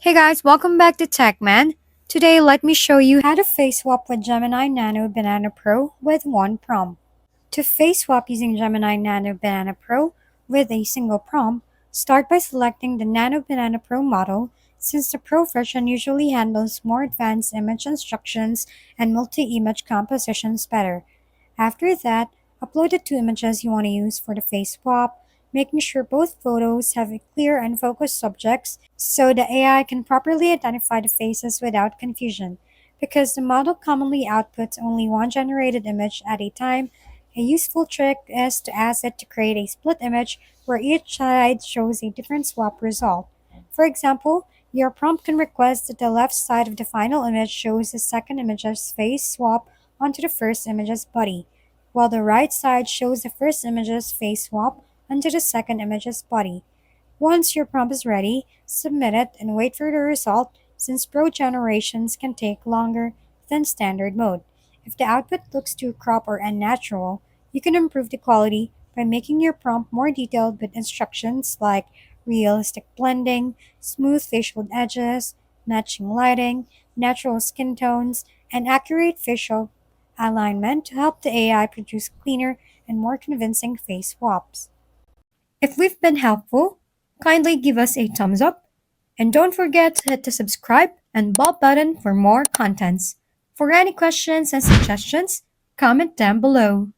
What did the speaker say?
Hey guys, welcome back to TechMan. Today, let me show you how to face swap with Gemini Nano Banana Pro with one prompt. To face swap using Gemini Nano Banana Pro with a single prompt, start by selecting the Nano Banana Pro model since the Pro version usually handles more advanced image instructions and multi-image compositions better. After that, upload the two images you want to use for the face swap, making sure both photos have a clear and focused subjects so the AI can properly identify the faces without confusion. Because the model commonly outputs only one generated image at a time, a useful trick is to ask it to create a split image where each side shows a different swap result. For example, your prompt can request that the left side of the final image shows the second image's face swap onto the first image's body, while the right side shows the first image's face swap onto the second image's body. Once your prompt is ready, submit it and wait for the result since pro generations can take longer than standard mode. If the output looks too cropped or unnatural, you can improve the quality by making your prompt more detailed with instructions like realistic blending, smooth facial edges, matching lighting, natural skin tones, and accurate facial alignment to help the AI produce cleaner and more convincing face swaps. If we've been helpful, kindly give us a thumbs up and don't forget to hit the subscribe and bell button for more contents. For any questions and suggestions, comment down below.